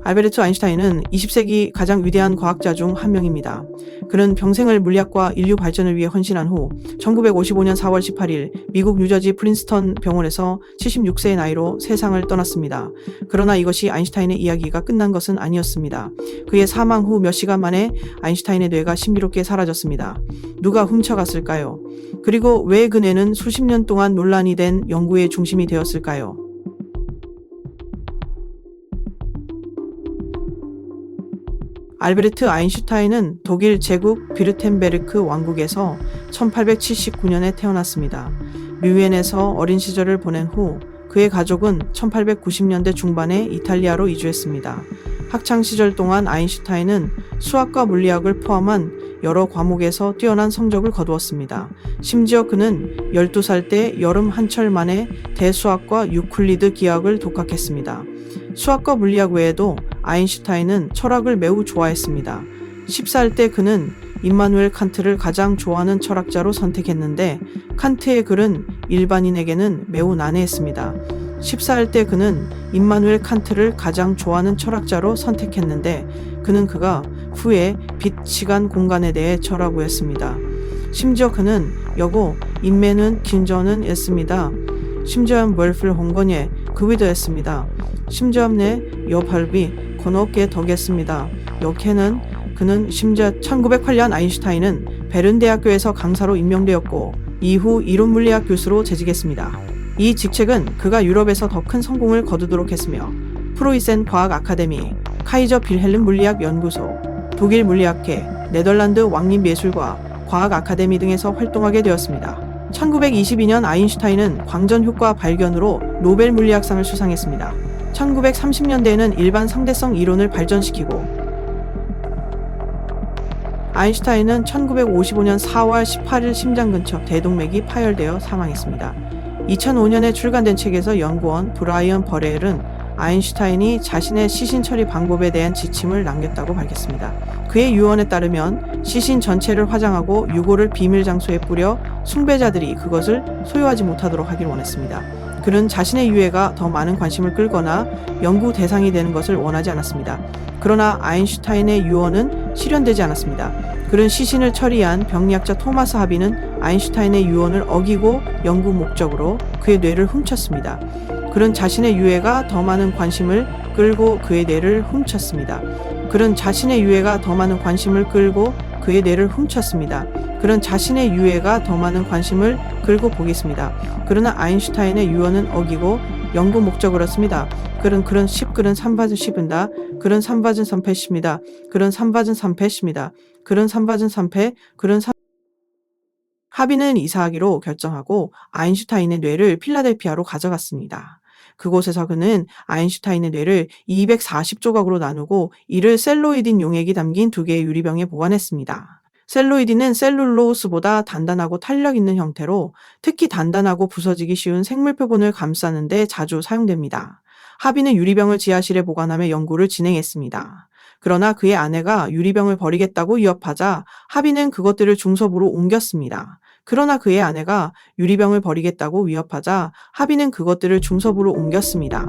알베르트 아인슈타인은 20세기 가장 위대한 과학자 중 한 명입니다. 그는 평생을 물리학과 인류 발전을 위해 헌신한 후 1955년 4월 18일 미국 뉴저지 프린스턴 병원에서 76세의 나이로 세상을 떠났습니다. 그러나 이것이 아인슈타인의 이야기가 끝난 것은 아니었습니다. 그의 사망 후 몇 시간 만에 아인슈타인의 뇌가 신비롭게 사라졌습니다. 누가 훔쳐갔을까요? 그리고 왜 그 뇌는 수십 년 동안 논란이 된 연구의 중심이 되었을까요? 알베르트 아인슈타인은 독일 제국 비르텐베르크 왕국에서 1879년에 태어났습니다. 뮌헨에서 어린 시절을 보낸 후 그의 가족은 1890년대 중반에 이탈리아로 이주했습니다. 학창 시절 동안 아인슈타인은 수학과 물리학을 포함한 여러 과목에서 뛰어난 성적을 거두었습니다. 심지어 그는 12살 때 여름 한철 만에 대수학과 유클리드 기하학을 독학했습니다. 수학과 물리학 외에도 아인슈타인은 철학을 매우 좋아했습니다. 10살 때 그는 임마누엘 칸트를 가장 좋아하는 철학자로 선택했는데 칸트의 글은 일반인에게는 매우 난해했습니다. 10살 때 그는 임마누엘 칸트를 가장 좋아하는 철학자로 선택했는데 그가 후에 빛, 시간, 공간에 대해 철학하였습니다. 심지어 그는 여고 인매는 긴저는 했습니다. 심지어 월플 홍건예 그위도했습니다. 심지어 내 여팔비 권옥에 덕했습니다. 그는 심지어 1908년 아인슈타인은 베른 대학교에서 강사로 임명되었고 이후 이론물리학 교수로 재직했습니다. 이 직책은 그가 유럽에서 더 큰 성공을 거두도록 했으며 프로이센 과학 아카데미, 카이저 빌헬름 물리학 연구소, 독일 물리학회, 네덜란드 왕립예술과 과학 아카데미 등에서 활동하게 되었습니다. 1922년 아인슈타인은 광전 효과 발견으로 노벨 물리학상을 수상했습니다. 1930년대에는 일반 상대성 이론을 발전시키고 아인슈타인은 1955년 4월 18일 심장 근처 대동맥이 파열되어 사망했습니다. 2005년에 출간된 책에서 연구원 브라이언 버렐은 아인슈타인이 자신의 시신 처리 방법에 대한 지침을 남겼다고 밝혔습니다. 그의 유언에 따르면 시신 전체를 화장하고 유골을 비밀 장소에 뿌려 숭배자들이 그것을 소유하지 못하도록 하길 원했습니다. 그는 자신의 유해가 더 많은 관심을 끌거나 연구 대상이 되는 것을 원하지 않았습니다. 그러나 아인슈타인의 유언은 실현되지 않았습니다. 그는 시신을 처리한 병리학자 토마스 하비는 아인슈타인의 유언을 어기고 연구 목적으로 그의 뇌를 훔쳤습니다. 그는 자신의 유해가 더 많은 관심을 끌고 그의 뇌를 훔쳤습니다. 그는 자신의 유해가 더 많은 관심을 끌고 그의 뇌를 훔쳤습니다. 그는 자신의 유해가 더 많은 관심을 끌고 보겠습니다. 그러나 아인슈타인의 유언은 어기고 연구 목적을 얻습니다. 그는 3받은 10은다. 그는 3받은 3패십니다. 그는 3받은 3패십니다. 그는 3받은 3패. 그는 3 하비는 이사하기로 결정하고 아인슈타인의 뇌를 필라델피아로 가져갔습니다. 그곳에서 그는 아인슈타인의 뇌를 240조각으로 나누고 이를 셀로이딘 용액이 담긴 2개의 유리병에 보관했습니다. 셀로이딘은 셀룰로스보다 단단하고 탄력 있는 형태로 특히 단단하고 부서지기 쉬운 생물 표본을 감싸는 데 자주 사용됩니다. 하비는 유리병을 지하실에 보관하며 연구를 진행했습니다. 그러나 그의 아내가 유리병을 버리겠다고 위협하자 하비는 그것들을 중섭으로 옮겼습니다. 그러나 그의 아내가 유리병을 버리겠다고 위협하자 하비는 그것들을 중섭으로 옮겼습니다.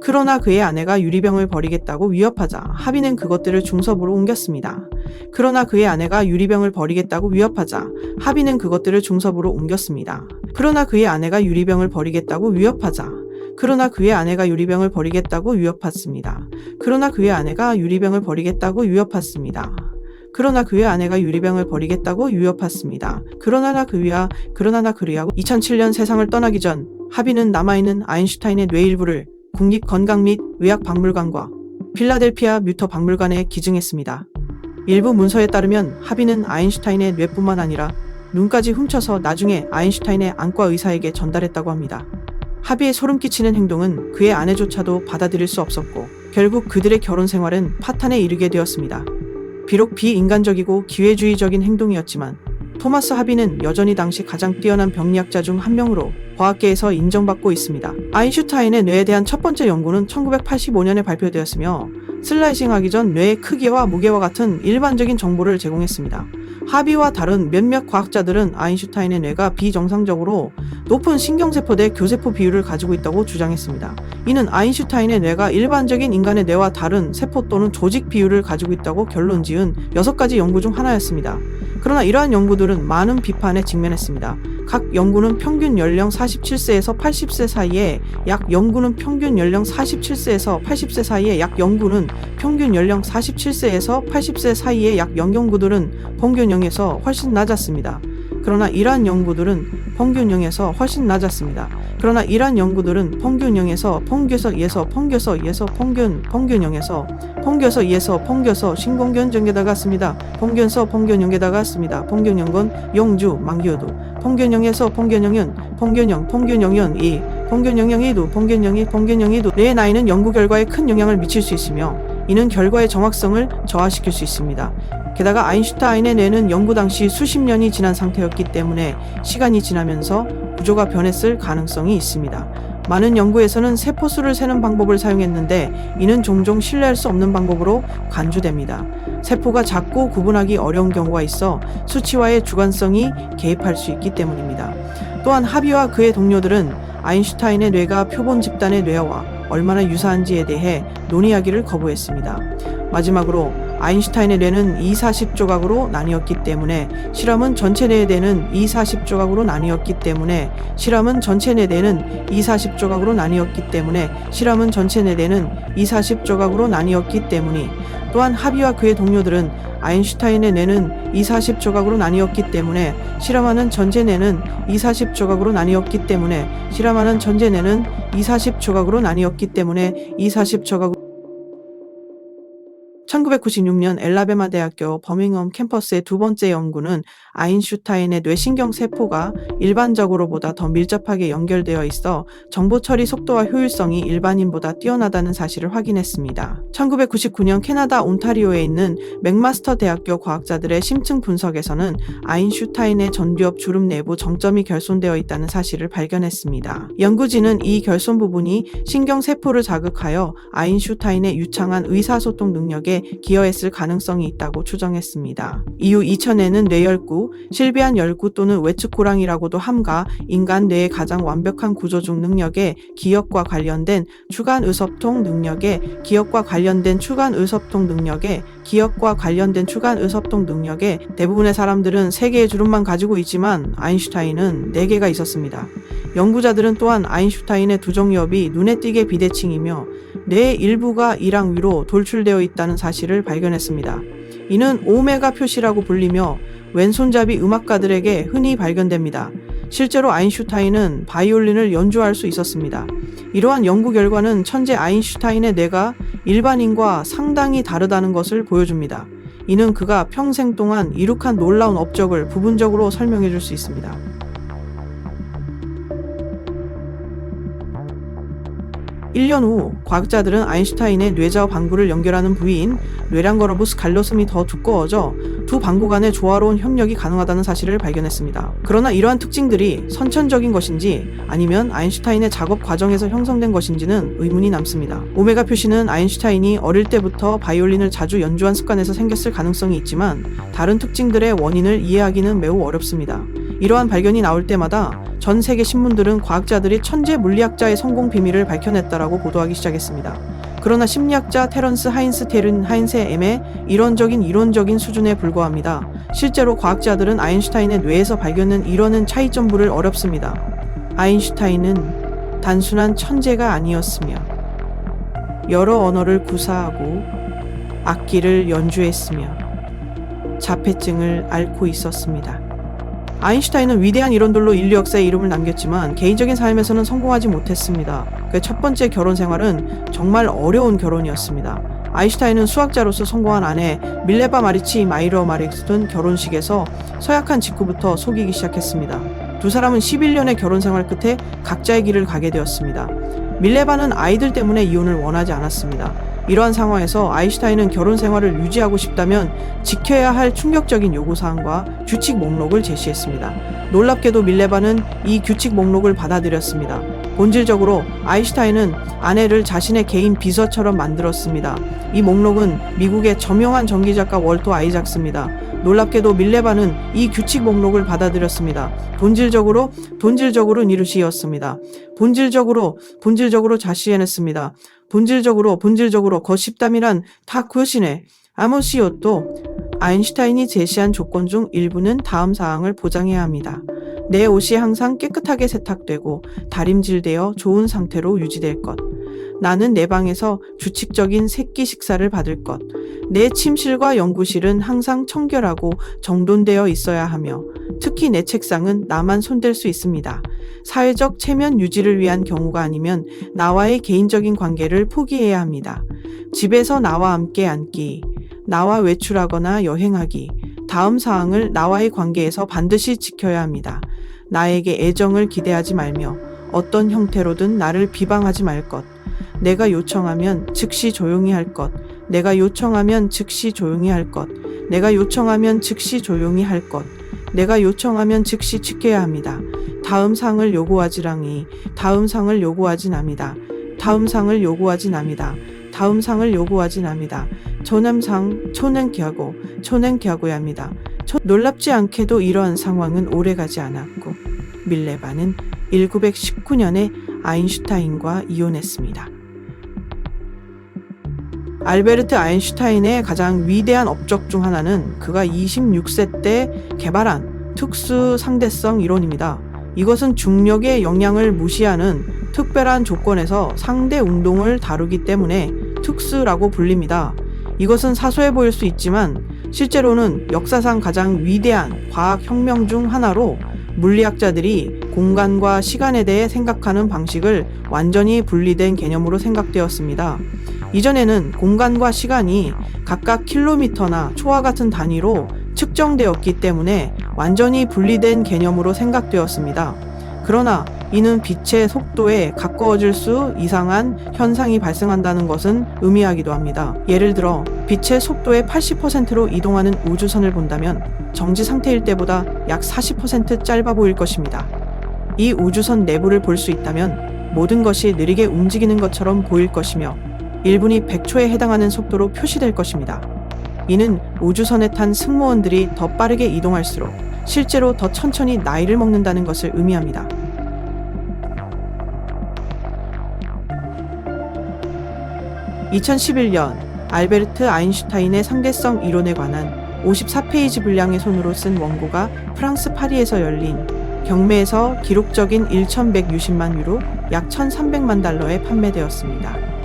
그러나 그의 아내가 유리병을 버리겠다고 위협하자 하비는 그것들을 중섭으로 옮겼습니다. 그러나 그의 아내가 유리병을 버리겠다고 위협하자 하비는 그것들을 중섭으로 옮겼습니다. 그러나 그의 아내가 유리병을 버리겠다고 위협하자 그러나 그의 아내가 유리병을 버리겠다고 위협했습니다. 그러나 그의 아내가 유리병을 버리겠다고 위협했습니다. 그러나 그의 아내가 유리병을 버리겠다고 위협했습니다. 그러나 그리하고 2007년 세상을 떠나기 전 하비는 남아있는 아인슈타인의 뇌 일부를 국립건강 및 의학박물관과 필라델피아 뮤터 박물관에 기증했습니다. 일부 문서에 따르면 하비는 아인슈타인의 뇌뿐만 아니라 눈까지 훔쳐서 나중에 아인슈타인의 안과 의사에게 전달했다고 합니다. 하비의 소름 끼치는 행동은 그의 아내조차도 받아들일 수 없었고 결국 그들의 결혼 생활은 파탄에 이르게 되었습니다. 비록 비인간적이고 기회주의적인 행동이었지만 토마스 하비는 여전히 당시 가장 뛰어난 병리학자 중 한 명으로 과학계에서 인정받고 있습니다. 아인슈타인의 뇌에 대한 첫 번째 연구는 1985년에 발표되었으며 슬라이싱하기 전 뇌의 크기와 무게와 같은 일반적인 정보를 제공했습니다. 하비와 다른 몇몇 과학자들은 아인슈타인의 뇌가 비정상적으로 높은 신경세포 대 교세포 비율을 가지고 있다고 주장했습니다. 이는 아인슈타인의 뇌가 일반적인 인간의 뇌와 다른 세포 또는 조직 비율을 가지고 있다고 결론지은 6가지 연구 중 하나였습니다. 그러나 이러한 연구들은 많은 비판에 직면했습니다. 각 연구는 평균 연령 47세에서 80세 사이에 약 연구는 평균 연령 47세에서 80세 사이에 약 연구는 평균 연령 47세에서 80세 사이에 약 연구들은 평균형에서 훨씬 낮았습니다. 그러나 이러한 연구들은 평균형에서 훨씬 낮았습니다. 그러나 이러한 연구들은 평균형에서 평균에서 신공견정에다가 씁니다. 평균형에다가 씁니다. 평균형은 영주 만규도 평균형에서 평균형은 평균형은 이 평균형이도 뇌의 나이는 연구 결과에 큰 영향을 미칠 수 있으며 이는 결과의 정확성을 저하시킬 수 있습니다. 게다가 아인슈타인의 뇌는 연구 당시 수십 년이 지난 상태였기 때문에 시간이 지나면서 구조가 변했을 가능성이 있습니다. 많은 연구에서는 세포수를 세는 방법을 사용했는데 이는 종종 신뢰할 수 없는 방법으로 간주됩니다. 세포가 작고 구분하기 어려운 경우가 있어 수치와의 주관성이 개입할 수 있기 때문입니다. 또한 하비와 그의 동료들은 아인슈타인의 뇌가 표본 집단의 뇌와 얼마나 유사한지에 대해 논의하기를 거부했습니다. 마지막으로 아인슈타인의 뇌는 240조각으로 나뉘었기 때문에 실험은 전체 뇌의 뇌는 240조각으로 나뉘었기 때문에 실험은 전체 뇌 뇌는 240조각으로 나뉘었기 때문에 실험은 전체 뇌 뇌는 240조각으로 나뉘었기 때문이 또한 하비와 그의 동료들은 아인슈타인의 뇌는 240조각으로 나뉘었기 때문에 실험하는 전체 뇌는 240조각으로 나뉘었기 때문에 실험하는 전체 뇌는 240조각으로 나뉘었기 때문에 240조각 1996년 엘라베마 대학교 버밍엄 캠퍼스의 두 번째 연구는 아인슈타인의 뇌신경 세포가 일반적으로보다 더 밀접하게 연결되어 있어 정보 처리 속도와 효율성이 일반인보다 뛰어나다는 사실을 확인했습니다. 1999년 캐나다 온타리오에 있는 맥마스터 대학교 과학자들의 심층 분석에서는 아인슈타인의 전두엽 주름 내부 정점이 결손되어 있다는 사실을 발견했습니다. 연구진은 이 결손 부분이 신경 세포를 자극하여 아인슈타인의 유창한 의사소통 능력에 기여했을 가능성이 있다고 추정했습니다. 이후 2000에는 뇌열구, 실비안 열구 또는 외측고랑이라고도 함가 인간 뇌의 가장 완벽한 구조 중 능력에 기억과 관련된 추간 의소통 능력에 대부분의 사람들은 3개의 주름만 가지고 있지만 아인슈타인은 4개가 있었습니다. 연구자들은 또한 아인슈타인의 두정엽이 눈에 띄게 비대칭이며 뇌의 일부가 이랑 위로 돌출되어 있다는 사실을 발견했습니다. 이는 오메가 표시라고 불리며 왼손잡이 음악가들에게 흔히 발견됩니다. 실제로 아인슈타인은 바이올린을 연주할 수 있었습니다. 이러한 연구 결과는 천재 아인슈타인의 뇌가 일반인과 상당히 다르다는 것을 보여줍니다. 이는 그가 평생 동안 이룩한 놀라운 업적을 부분적으로 설명해 줄 수 있습니다. 1년 후 과학자들은 아인슈타인의 뇌자와 방구를 연결하는 부위인 뇌랑거러부스 갈로섬이 더 두꺼워져 두 방구 간의 조화로운 협력이 가능하다는 사실을 발견했습니다. 그러나 이러한 특징들이 선천적인 것인지 아니면 아인슈타인의 작업 과정에서 형성된 것인지는 의문이 남습니다. 오메가 표시는 아인슈타인이 어릴 때부터 바이올린을 자주 연주한 습관에서 생겼을 가능성이 있지만 다른 특징들의 원인을 이해하기는 매우 어렵습니다. 이러한 발견이 나올 때마다 전 세계 신문들은 과학자들이 천재 물리학자의 성공 비밀을 밝혀냈다라고 보도하기 시작했습니다. 그러나 심리학자 테런스 하인스의 M의 이론적인 수준에 불과합니다. 실제로 과학자들은 아인슈타인의 뇌에서 발견된 이론은 차이점부를 어렵습니다. 아인슈타인은 단순한 천재가 아니었으며 여러 언어를 구사하고 악기를 연주했으며 자폐증을 앓고 있었습니다. 아인슈타인은 위대한 이론들로 인류 역사에 이름을 남겼지만 개인적인 삶에서는 성공하지 못했습니다. 그의 첫 번째 결혼 생활은 정말 어려운 결혼이었습니다. 아인슈타인은 수학자로서 성공한 아내 밀레바 마리치 마이러 마릭스顿 결혼식에서 서약한 직후부터 속이기 시작했습니다. 두 사람은 11년의 결혼 생활 끝에 각자의 길을 가게 되었습니다. 밀레바는 아이들 때문에 이혼을 원하지 않았습니다. 이러한 상황에서 아인슈타인은 결혼 생활을 유지하고 싶다면 지켜야 할 충격적인 요구사항과 규칙 목록을 제시했습니다. 놀랍게도 밀레바는 이 규칙 목록을 받아들였습니다. 본질적으로 아인슈타인은 아내를 자신의 개인 비서처럼 만들었습니다. 이 목록은 미국의 저명한 전기작가 월터 아이작스입니다. 놀랍게도 밀레바는 이 규칙 목록을 받아들였습니다. 본질적으로 니르시였습니다. 본질적으로 자시해냈습니다. 본질적으로 거십담이란 다 그것이네. 아모시오또 아인슈타인이 제시한 조건 중 일부는 다음 사항을 보장해야 합니다. 내 옷이 항상 깨끗하게 세탁되고 다림질되어 좋은 상태로 유지될 것. 나는 내 방에서 규칙적인 새끼 식사를 받을 것. 내 침실과 연구실은 항상 청결하고 정돈되어 있어야 하며 특히 내 책상은 나만 손댈 수 있습니다. 사회적 체면 유지를 위한 경우가 아니면 나와의 개인적인 관계를 포기해야 합니다. 집에서 나와 함께 앉기, 나와 외출하거나 여행하기, 다음 사항을 나와의 관계에서 반드시 지켜야 합니다. 나에게 애정을 기대하지 말며 어떤 형태로든 나를 비방하지 말 것. 내가 요청하면 즉시 조용히 할 것. 내가 요청하면 즉시 조용히 할 것. 내가 요청하면 즉시 조용히 할 것. 내가 요청하면 즉시 지켜야 합니다. 다음 상을 요구하지랑이 다음 상을 요구하진 납니다. 다음 상을 요구하진 납니다. 다음 상을 요구하진 납니다. 초남상 초냉기하고야 합니다. 놀랍지 않게도 이러한 상황은 오래가지 않았고 밀레바는 1919년에 아인슈타인과 이혼했습니다. 알베르트 아인슈타인의 가장 위대한 업적 중 하나는 그가 26세 때 개발한 특수 상대성 이론입니다. 이것은 중력의 영향을 무시하는 특별한 조건에서 상대 운동을 다루기 때문에 특수라고 불립니다. 이것은 사소해 보일 수 있지만 실제로는 역사상 가장 위대한 과학혁명 중 하나로 물리학자들이 공간과 시간에 대해 생각하는 방식을 완전히 분리된 개념으로 생각되었습니다. 이전에는 공간과 시간이 각각 킬로미터나 초와 같은 단위로 측정되었기 때문에 완전히 분리된 개념으로 생각되었습니다. 그러나 이는 빛의 속도에 가까워질 수 이상한 현상이 발생한다는 것은 의미하기도 합니다. 예를 들어 빛의 속도의 80%로 이동하는 우주선을 본다면 정지 상태일 때보다 약 40% 짧아 보일 것입니다. 이 우주선 내부를 볼 수 있다면 모든 것이 느리게 움직이는 것처럼 보일 것이며 1분이 100초에 해당하는 속도로 표시될 것입니다. 이는 우주선에 탄 승무원들이 더 빠르게 이동할수록 실제로 더 천천히 나이를 먹는다는 것을 의미합니다. (2011년) 알베르트 아인슈타인의 상대성 이론에 관한 54페이지 분량의 손으로 쓴 원고가 프랑스 파리에서 열린 경매에서 기록적인 1,160만 유로 약 1,300만 달러에 판매되었습니다.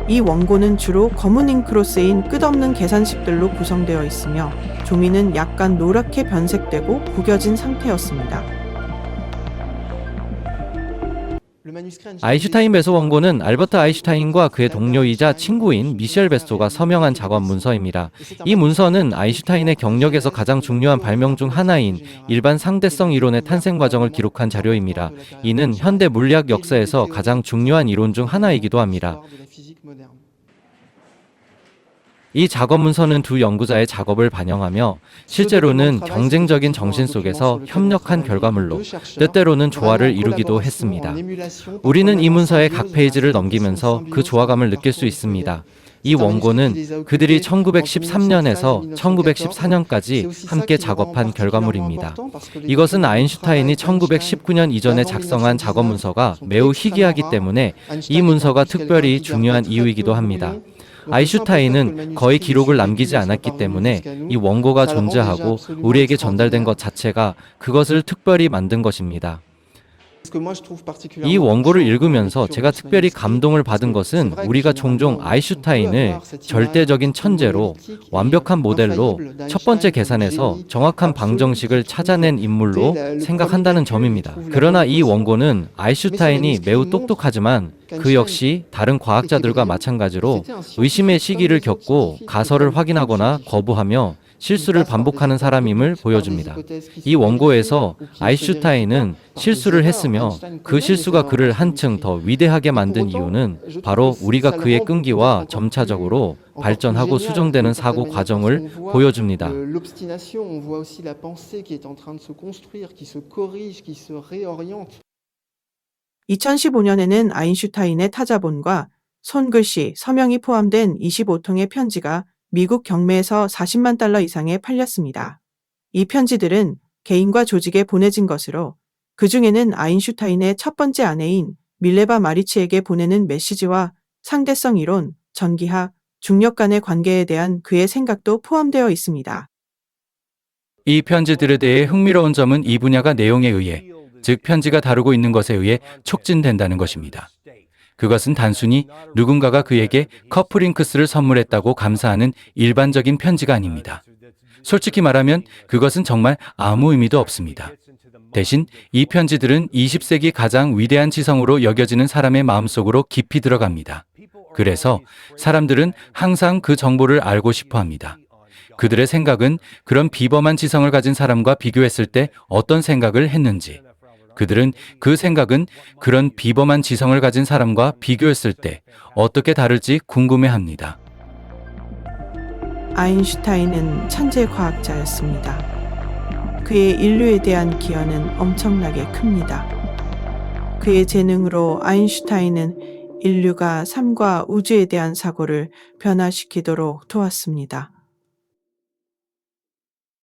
이 원고는 주로 검은 잉크로 쓰인 끝없는 계산식들로 구성되어 있으며 종이는 약간 노랗게 변색되고 구겨진 상태였습니다. 아인슈타인 배소 원고는 알버트 아인슈타인과 그의 동료이자 친구인 미셸 베스토가 서명한 작업 문서입니다. 이 문서는 아인슈타인의 경력에서 가장 중요한 발명 중 하나인 일반 상대성 이론의 탄생 과정을 기록한 자료입니다. 이는 현대 물리학 역사에서 가장 중요한 이론 중 하나이기도 합니다. 이 작업 문서는 두 연구자의 작업을 반영하며 실제로는 경쟁적인 정신 속에서 협력한 결과물로 때때로는 조화를 이루기도 했습니다. 우리는 이 문서의 각 페이지를 넘기면서 그 조화감을 느낄 수 있습니다. 이 원고는 그들이 1913년에서 1914년까지 함께 작업한 결과물입니다. 이것은 아인슈타인이 1919년 이전에 작성한 작업 문서가 매우 희귀하기 때문에 이 문서가 특별히 중요한 이유이기도 합니다. 아인슈타인은 거의 기록을 남기지 않았기 때문에 이 원고가 존재하고 우리에게 전달된 것 자체가 그것을 특별히 만든 것입니다. 이 원고를 읽으면서 제가 특별히 감동을 받은 것은 우리가 종종 아인슈타인을 절대적인 천재로 완벽한 모델로 첫 번째 계산에서 정확한 방정식을 찾아낸 인물로 생각한다는 점입니다. 그러나 이 원고는 아인슈타인이 매우 똑똑하지만 그 역시 다른 과학자들과 마찬가지로 의심의 시기를 겪고 가설을 확인하거나 거부하며 실수를 반복하는 사람임을 보여줍니다. 이 원고에서 아인슈타인은 실수를 했으며 그 실수가 그를 한층 더 위대하게 만든 이유는 바로 우리가 그의 끈기와 점차적으로 발전하고 수정되는 사고 과정을 보여줍니다. 2015년에는 아인슈타인의 타자본과 손글씨, 서명이 포함된 25통의 편지가 미국 경매에서 40만 달러 이상에 팔렸습니다. 이 편지들은 개인과 조직에 보내진 것으로 그 중에는 아인슈타인의 첫 번째 아내인 밀레바 마리치에게 보내는 메시지와 상대성 이론, 전기학, 중력 간의 관계에 대한 그의 생각도 포함되어 있습니다. 이 편지들에 대해 흥미로운 점은 이 분야가 내용에 의해, 즉 편지가 다루고 있는 것에 의해 촉진된다는 것입니다. 그것은 단순히 누군가가 그에게 커플링크스를 선물했다고 감사하는 일반적인 편지가 아닙니다. 솔직히 말하면 그것은 정말 아무 의미도 없습니다. 대신 이 편지들은 20세기 가장 위대한 지성으로 여겨지는 사람의 마음속으로 깊이 들어갑니다. 그래서 사람들은 항상 그 정보를 알고 싶어 합니다. 그들의 생각은 그런 비범한 지성을 가진 사람과 비교했을 때 어떤 생각을 했는지, 그들은 그 생각은 그런 비범한 지성을 가진 사람과 비교했을 때 어떻게 다를지 궁금해합니다. 아인슈타인은 천재 과학자였습니다. 그의 인류에 대한 기여는 엄청나게 큽니다. 그의 재능으로 아인슈타인은 인류가 삶과 우주에 대한 사고를 변화시키도록 도왔습니다.